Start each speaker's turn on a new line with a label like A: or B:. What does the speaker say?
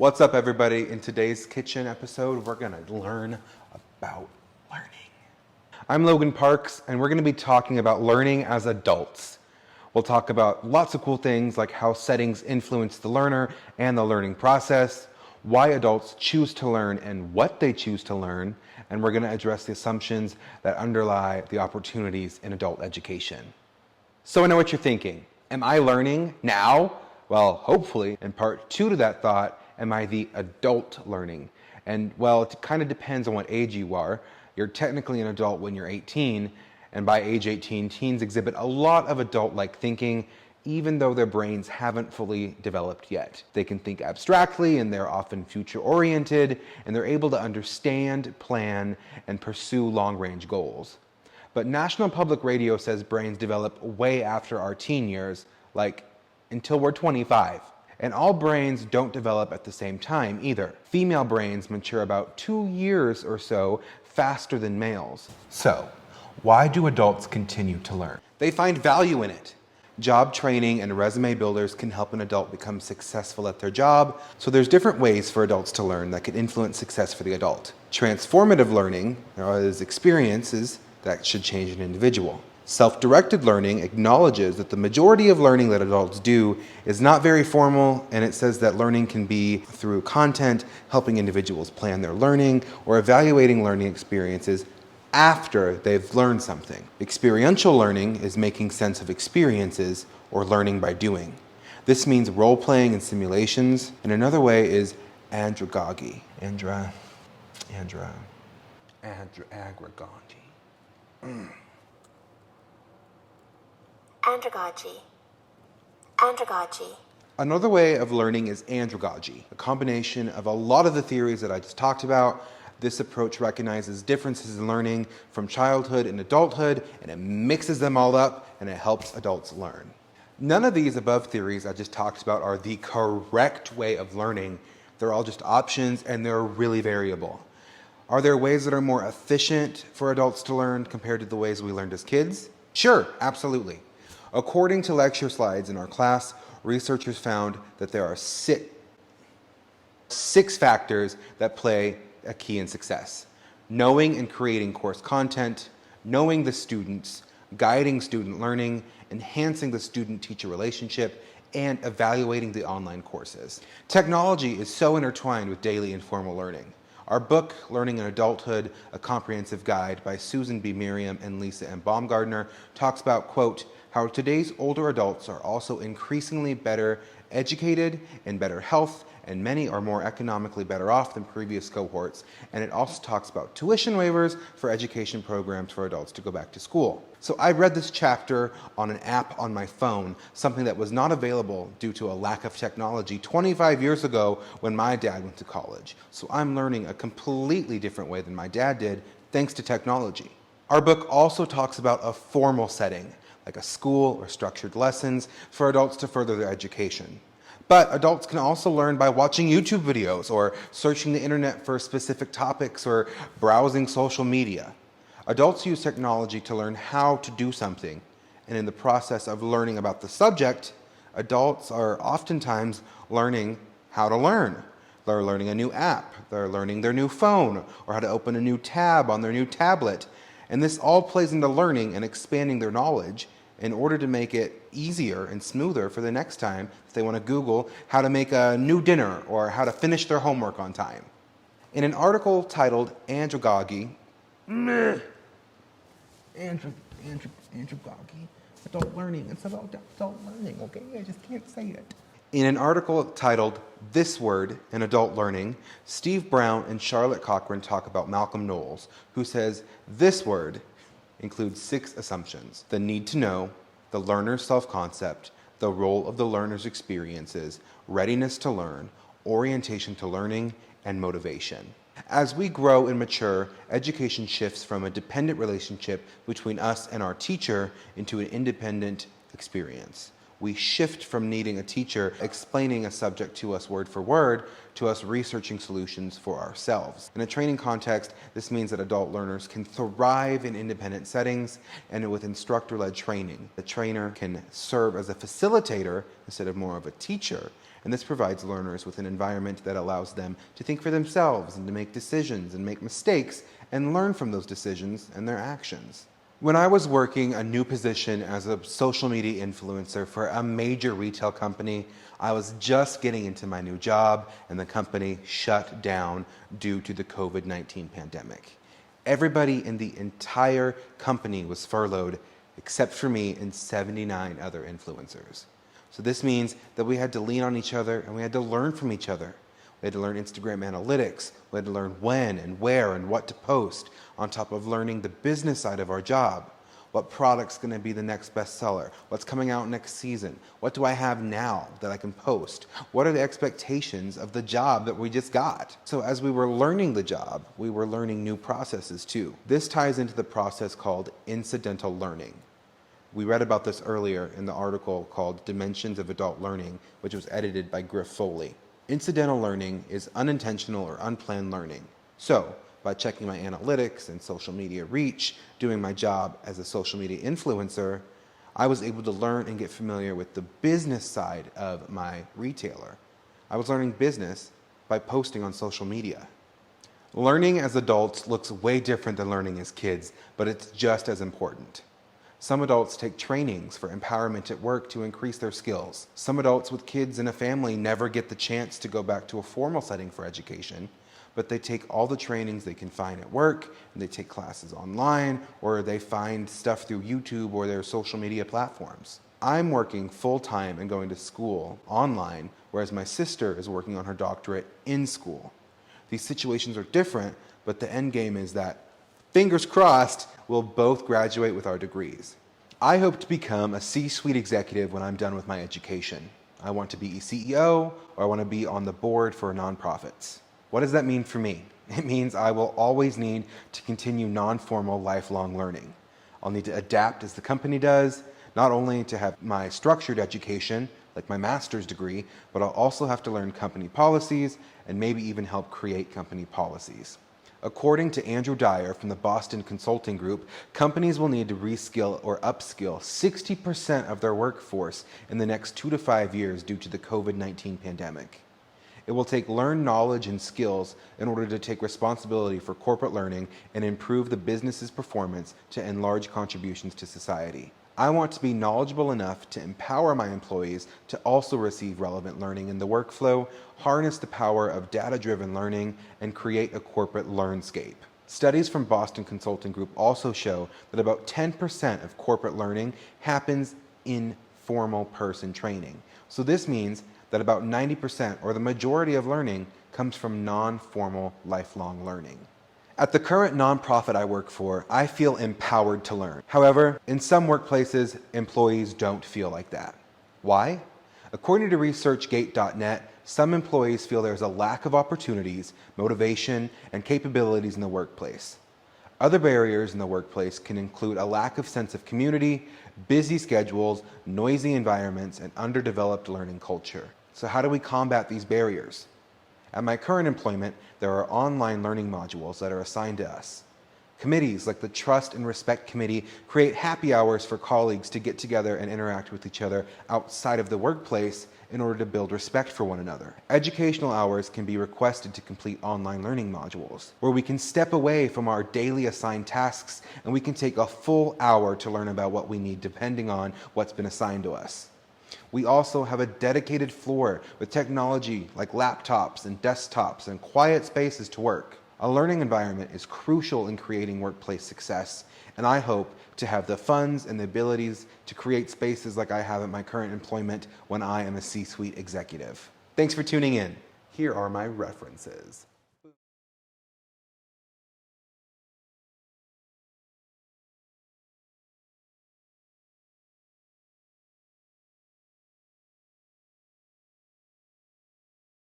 A: What's up, everybody? In today's kitchen episode, we're going to learn about learning. I'm Logan Parks, and we're going to be talking about learning as adults. We'll talk about lots of cool things like how settings influence the learner and the learning process, why adults choose to learn and what they choose to learn, and we're going to address the assumptions that underlie the opportunities in adult education. So I know what you're thinking. Am I learning now? Well, hopefully, in part 2 to that thought, am I the adult learning? And well, it kind of depends on what age you are. You're technically an adult when you're 18, and by age 18, teens exhibit a lot of adult-like thinking, even though their brains haven't fully developed yet. They can think abstractly, and they're often future-oriented, and they're able to understand, plan, and pursue long-range goals. But National Public Radio says brains develop way after our teen years, like until we're 25. And all brains don't develop at the same time either. Female brains mature about 2 years or so faster than males. So, why do adults continue to learn? They find value in it. Job training and resume builders can help an adult become successful at their job, so there's different ways for adults to learn that can influence success for the adult. Transformative learning is experiences that should change an individual. Self-directed learning acknowledges that the majority of learning that adults do is not very formal, and it says that learning can be through content, helping individuals plan their learning, or evaluating learning experiences after they've learned something. Experiential learning is making sense of experiences or learning by doing. This means role-playing and simulations, and another way is andragogy. Andragogy.
B: Andragogy.
A: Another way of learning is andragogy, a combination of a lot of the theories that I just talked about. This approach recognizes differences in learning from childhood and adulthood, and it mixes them all up, and it helps adults learn. None of these above theories I just talked about are the correct way of learning. They're all just options, and they're really variable. Are there ways that are more efficient for adults to learn compared to the ways we learned as kids? Sure, absolutely. According to lecture slides in our class, researchers found that there are six factors that play a key in success: knowing and creating course content, knowing the students, guiding student learning, enhancing the student-teacher relationship, and evaluating the online courses. Technology is so intertwined with daily informal learning. Our book, Learning in Adulthood, A Comprehensive Guide by Susan B. Merriam and Lisa M. Baumgardner, talks about, quote, how today's older adults are also increasingly better educated, in better health, and many are more economically better off than previous cohorts. And it also talks about tuition waivers for education programs for adults to go back to school. So I read this chapter on an app on my phone, something that was not available due to a lack of technology 25 years ago when my dad went to college. So I'm learning a completely different way than my dad did, thanks to technology. Our book also talks about a formal setting, like a school or structured lessons for adults to further their education. But adults can also learn by watching YouTube videos or searching the internet for specific topics or browsing social media. Adults use technology to learn how to do something, and in the process of learning about the subject, adults are oftentimes learning how to learn. They're learning a new app, they're learning their new phone, or how to open a new tab on their new tablet. And this all plays into learning and expanding their knowledge in order to make it easier and smoother for the next time if they want to Google how to make a new dinner or how to finish their homework on time. In an article titled Andragogy, adult learning, it's about adult learning, okay? I just can't say it. In an article titled This Word in Adult Learning, Steve Brown and Charlotte Cochran talk about Malcolm Knowles, who says this word includes 6 assumptions: the need to know, the learner's self-concept, the role of the learner's experiences, readiness to learn, orientation to learning, and motivation. As we grow and mature, education shifts from a dependent relationship between us and our teacher into an independent experience. We shift from needing a teacher explaining a subject to us word for word to us researching solutions for ourselves. In a training context, this means that adult learners can thrive in independent settings and with instructor-led training. The trainer can serve as a facilitator instead of more of a teacher, and this provides learners with an environment that allows them to think for themselves and to make decisions and make mistakes and learn from those decisions and their actions. When I was working a new position as a social media influencer for a major retail company, I was just getting into my new job and the company shut down due to the COVID-19 pandemic. Everybody in the entire company was furloughed except for me and 79 other influencers. So this means that we had to lean on each other and we had to learn from each other. We had to learn Instagram analytics. We had to learn when and where and what to post, on top of learning the business side of our job. What product's going to be the next bestseller? What's coming out next season? What do I have now that I can post? What are the expectations of the job that we just got? So as we were learning the job, we were learning new processes too. This ties into the process called incidental learning. We read about this earlier in the article called Dimensions of Adult Learning, which was edited by Griff Foley. Incidental learning is unintentional or unplanned learning. So, by checking my analytics and social media reach, doing my job as a social media influencer, I was able to learn and get familiar with the business side of my retailer. I was learning business by posting on social media. Learning as adults looks way different than learning as kids, but it's just as important. Some adults take trainings for empowerment at work to increase their skills. Some adults with kids in a family never get the chance to go back to a formal setting for education, but they take all the trainings they can find at work, and they take classes online, or they find stuff through YouTube or their social media platforms. I'm working full-time and going to school online, whereas my sister is working on her doctorate in school. These situations are different, but the end game is that, fingers crossed, we'll both graduate with our degrees. I hope to become a C-suite executive when I'm done with my education. I want to be a CEO, or I want to be on the board for nonprofits. What does that mean for me? It means I will always need to continue non-formal lifelong learning. I'll need to adapt as the company does, not only to have my structured education, like my master's degree, but I'll also have to learn company policies and maybe even help create company policies. According to Andrew Dyer from the Boston Consulting Group, companies will need to reskill or upskill 60% of their workforce in the next 2 to 5 years due to the COVID-19 pandemic. It will take learned knowledge and skills in order to take responsibility for corporate learning and improve the business's performance to enlarge contributions to society. I want to be knowledgeable enough to empower my employees to also receive relevant learning in the workflow, harness the power of data-driven learning, and create a corporate learnscape. Studies from Boston Consulting Group also show that about 10% of corporate learning happens in formal person training. So this means that about 90% or the majority of learning comes from non-formal lifelong learning. At the current nonprofit I work for, I feel empowered to learn. However, in some workplaces, employees don't feel like that. Why? According to ResearchGate.net, some employees feel there's a lack of opportunities, motivation, and capabilities in the workplace. Other barriers in the workplace can include a lack of sense of community, busy schedules, noisy environments, and underdeveloped learning culture. So how do we combat these barriers? At my current employment, there are online learning modules that are assigned to us. Committees like the Trust and Respect Committee create happy hours for colleagues to get together and interact with each other outside of the workplace in order to build respect for one another. Educational hours can be requested to complete online learning modules, where we can step away from our daily assigned tasks and we can take a full hour to learn about what we need depending on what's been assigned to us. We also have a dedicated floor with technology like laptops and desktops and quiet spaces to work. A learning environment is crucial in creating workplace success, and I hope to have the funds and the abilities to create spaces like I have at my current employment when I am a C-suite executive. Thanks for tuning in. Here are my references.